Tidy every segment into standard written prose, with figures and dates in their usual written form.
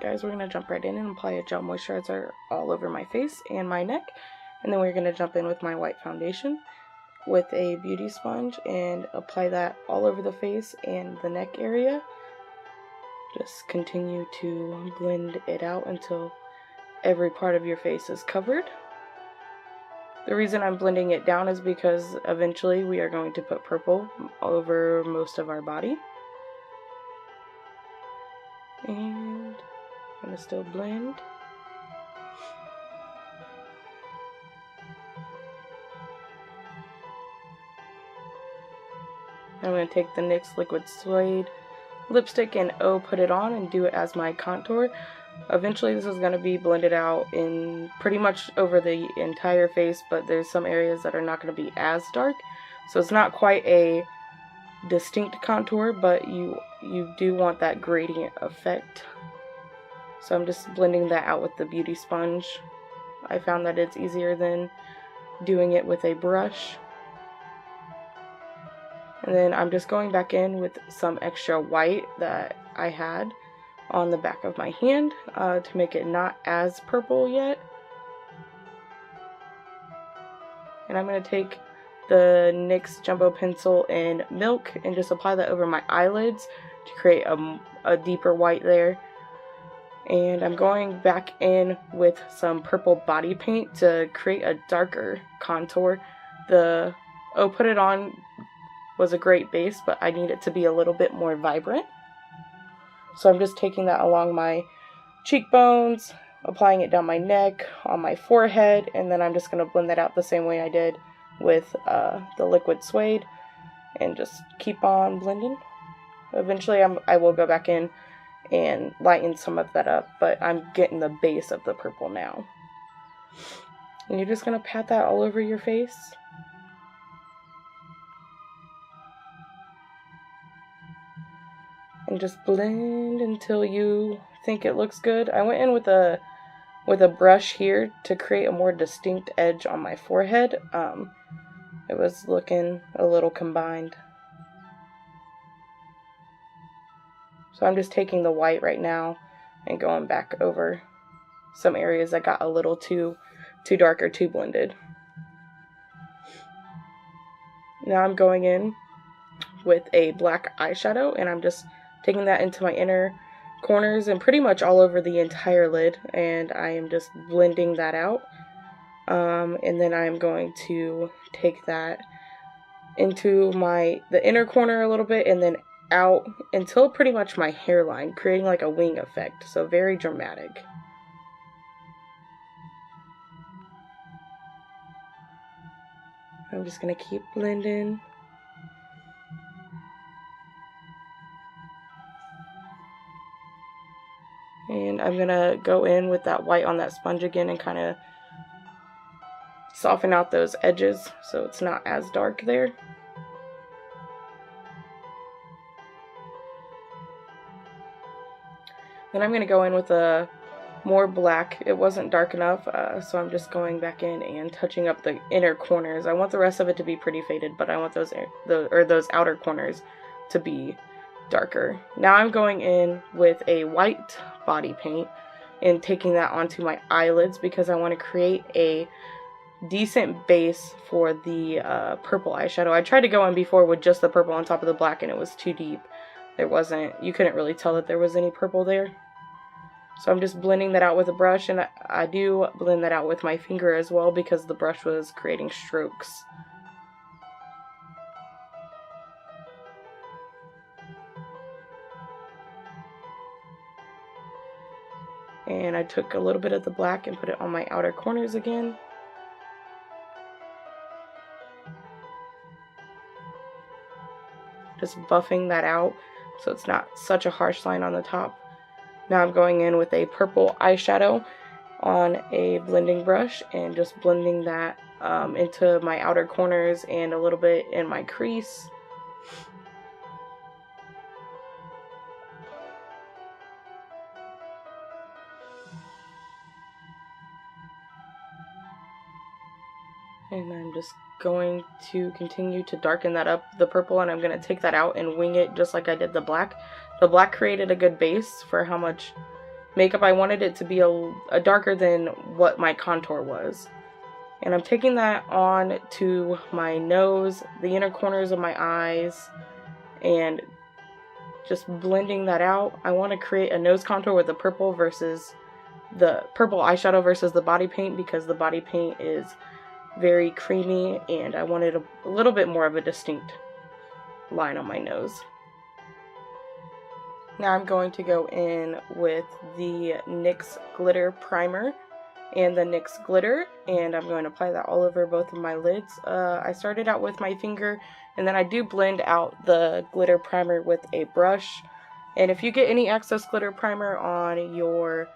Alright guys, we're going to jump right in and apply a gel moisturizer all over my face and my neck. And then we're going to jump in with my white foundation with a beauty sponge and apply that all over the face and the neck area. Just continue to blend it out until every part of your face is covered. The reason I'm blending it down is because eventually we are going to put purple over most of our body. And I'm going to still blend. I'm going to take the NYX Liquid Suede lipstick and put it on and do it as my contour. Eventually this is going to be blended out in pretty much over the entire face, but there's some areas that are not going to be as dark. So it's not quite a distinct contour, but you do want that gradient effect. So I'm just blending that out with the beauty sponge. I found that it's easier than doing it with a brush. And then I'm just going back in with some extra white that I had on the back of my hand to make it not as purple yet. And I'm going to take the NYX Jumbo Pencil in Milk and just apply that over my eyelids to create a deeper white there. And I'm going back in with some purple body paint to create a darker contour. The Put It On was a great base, but I need it to be a little bit more vibrant. So I'm just taking that along my cheekbones, applying it down my neck, on my forehead, and then I'm just going to blend that out the same way I did with the Liquid Suede and just keep on blending. Eventually I will go back in and lighten some of that up, but I'm getting the base of the purple now. And you're just going to pat that all over your face. And just blend until you think it looks good. I went in with a brush here to create a more distinct edge on my forehead. It was looking a little combined. So I'm just taking the white right now and going back over some areas that got a little too dark or too blended. Now I'm going in with a black eyeshadow and I'm just taking that into my inner corners and pretty much all over the entire lid, and I am just blending that out. And then I'm going to take that into the inner corner a little bit and then out until pretty much my hairline, creating like a wing effect. So very dramatic. I'm just going to keep blending. And I'm going to go in with that white on that sponge again and kind of soften out those edges so it's not as dark there. Then I'm going to go in with a more black. It wasn't dark enough, so I'm just going back in and touching up the inner corners. I want the rest of it to be pretty faded, but I want those outer corners to be darker. Now I'm going in with a white body paint and taking that onto my eyelids because I want to create a decent base for the purple eyeshadow. I tried to go in before with just the purple on top of the black and it was too deep. You couldn't really tell that there was any purple there. So I'm just blending that out with a brush, and I do blend that out with my finger as well because the brush was creating strokes. And I took a little bit of the black and put it on my outer corners again. Just buffing that out so it's not such a harsh line on the top. Now I'm going in with a purple eyeshadow on a blending brush and just blending that into my outer corners and a little bit in my crease. And I'm just going to continue to darken that up, the purple, and I'm going to take that out and wing it just like I did the black. The black created a good base for how much makeup, I wanted it to be a darker than what my contour was. And I'm taking that on to my nose, the inner corners of my eyes, and just blending that out. I want to create a nose contour with the purple eyeshadow versus the body paint, because the body paint is very creamy and I wanted a little bit more of a distinct line on my nose. Now I'm going to go in with the NYX glitter primer and the NYX glitter, and I'm going to apply that all over both of my lids. I started out with my finger, and then I do blend out the glitter primer with a brush. And if you get any excess glitter primer on your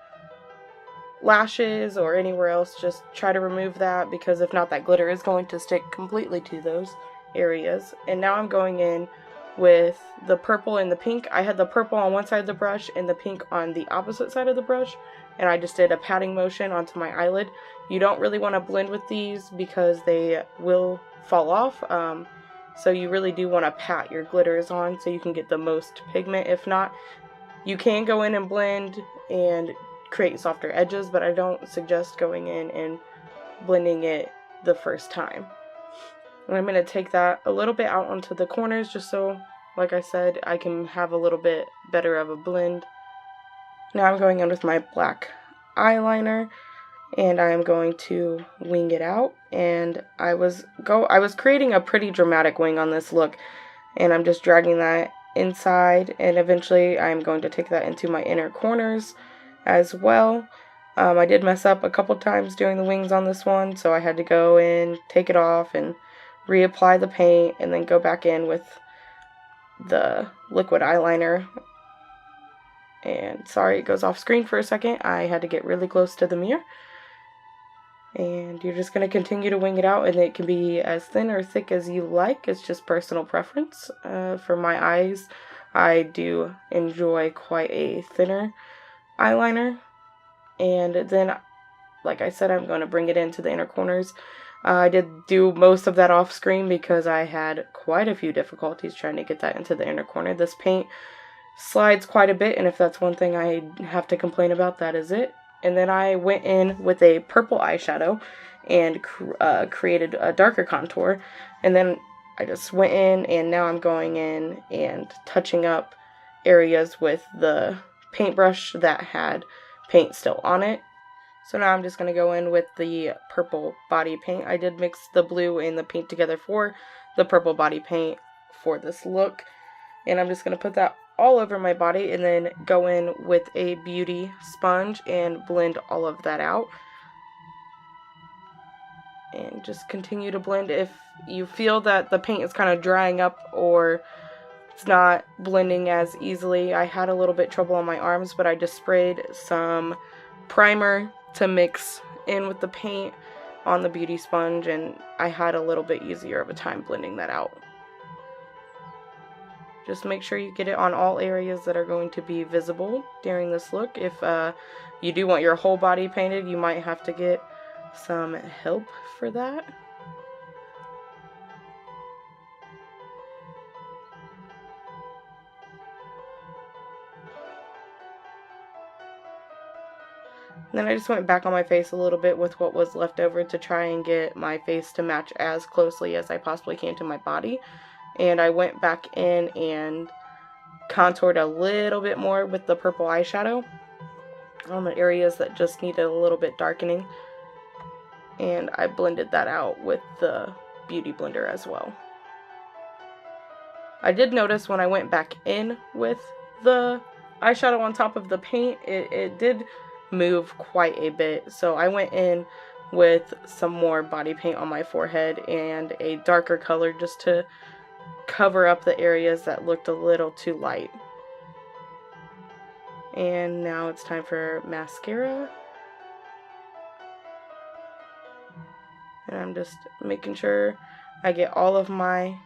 lashes or anywhere else, just try to remove that, because if not, that glitter is going to stick completely to those areas. And now I'm going in with the purple and the pink. I had the purple on one side of the brush and the pink on the opposite side of the brush, and I just did a patting motion onto my eyelid. You don't really want to blend with these because they will fall off, so you really do want to pat your glitters on so you can get the most pigment. If not, you can go in and blend and create softer edges, but I don't suggest going in and blending it the first time. And I'm going to take that a little bit out onto the corners, just so, like I said, I can have a little bit better of a blend. Now I'm going in with my black eyeliner, and I am going to wing it out. And I was creating a pretty dramatic wing on this look, and I'm just dragging that inside, and eventually I'm going to take that into my inner corners as well. I did mess up a couple times doing the wings on this one, so I had to go in, take it off, and reapply the paint, and then go back in with the liquid eyeliner. And sorry it goes off screen for a second, I had to get really close to the mirror. And you're just going to continue to wing it out, and it can be as thin or thick as you like. It's just personal preference. For my eyes, I do enjoy quite a thinner eyeliner. And then, like I said, I'm going to bring it into the inner corners. I did do most of that off screen because I had quite a few difficulties trying to get that into the inner corner. This paint slides quite a bit, and if that's one thing I have to complain about, that is it. And then I went in with a purple eyeshadow and created a darker contour. And then I just went in, and now I'm going in and touching up areas with the paintbrush that had paint still on it. So now I'm just going to go in with the purple body paint. I did mix the blue and the pink together for the purple body paint for this look. And I'm just going to put that all over my body, and then go in with a beauty sponge and blend all of that out. And just continue to blend. If you feel that the paint is kind of drying up or it's not blending as easily, I had a little bit trouble on my arms, but I just sprayed some primer to mix in with the paint on the beauty sponge, and I had a little bit easier of a time blending that out. Just make sure you get it on all areas that are going to be visible during this look. If you do want your whole body painted, you might have to get some help for that. Then I just went back on my face a little bit with what was left over to try and get my face to match as closely as I possibly can to my body. And I went back in and contoured a little bit more with the purple eyeshadow on the areas that just needed a little bit darkening. And I blended that out with the beauty blender as well. I did notice when I went back in with the eyeshadow on top of the paint, it did move quite a bit. So I went in with some more body paint on my forehead and a darker color just to cover up the areas that looked a little too light. And now it's time for mascara. And I'm just making sure I get all of my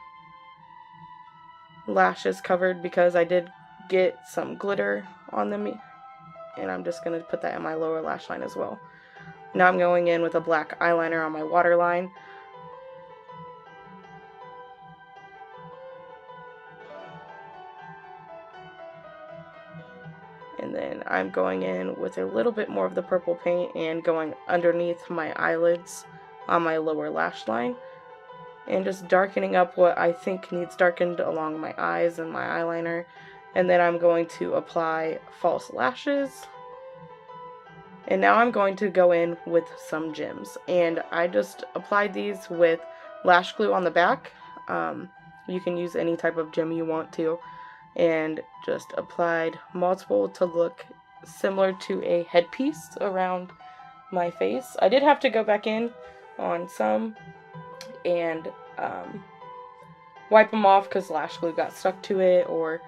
lashes covered because I did get some glitter on them. And I'm just going to put that in my lower lash line as well. Now I'm going in with a black eyeliner on my waterline. And then I'm going in with a little bit more of the purple paint and going underneath my eyelids on my lower lash line. And just darkening up what I think needs darkened along my eyes and my eyeliner. And then I'm going to apply false lashes. And now I'm going to go in with some gems. And I just applied these with lash glue on the back. You can use any type of gem you want to. And just applied multiple to look similar to a headpiece around my face. I did have to go back in on some and wipe them off because lash glue got stuck to it or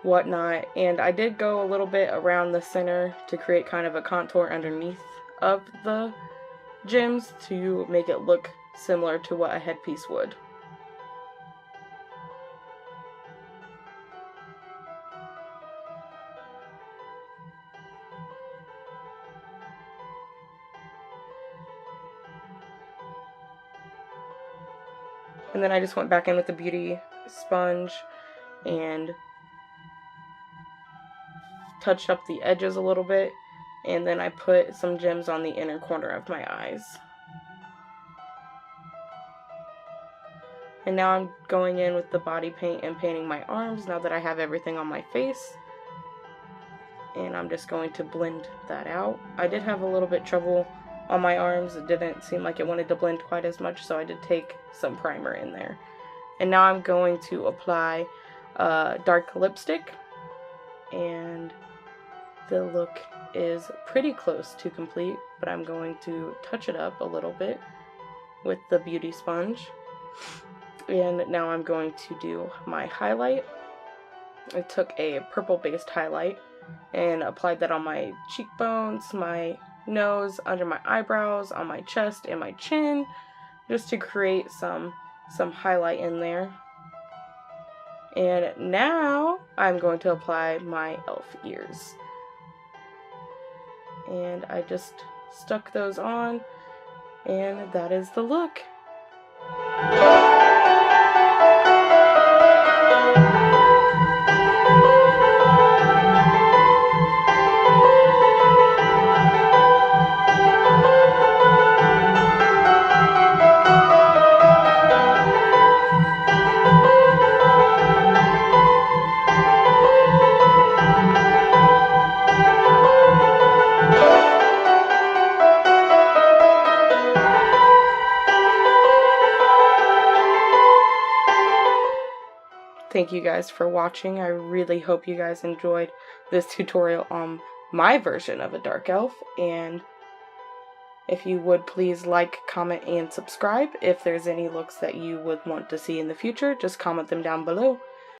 whatnot. And I did go a little bit around the center to create kind of a contour underneath of the gems to make it look similar to what a headpiece would. And then I just went back in with the beauty sponge and touched up the edges a little bit. And then I put some gems on the inner corner of my eyes. And now I'm going in with the body paint and painting my arms now that I have everything on my face. And I'm just going to blend that out. I did have a little bit trouble on my arms. It didn't seem like it wanted to blend quite as much, so I did take some primer in there. And now I'm going to apply dark lipstick, and the look is pretty close to complete, but I'm going to touch it up a little bit with the beauty sponge. And now I'm going to do my highlight. I took a purple based highlight and applied that on my cheekbones, my nose, under my eyebrows, on my chest and my chin, just to create some highlight in there. And now I'm going to apply my elf ears. And I just stuck those on, and that is the look. Thank you guys for watching. I really hope you guys enjoyed this tutorial on my version of a dark elf. And if you would please like, comment, and subscribe. If there's any looks that you would want to see in the future, just comment them down below.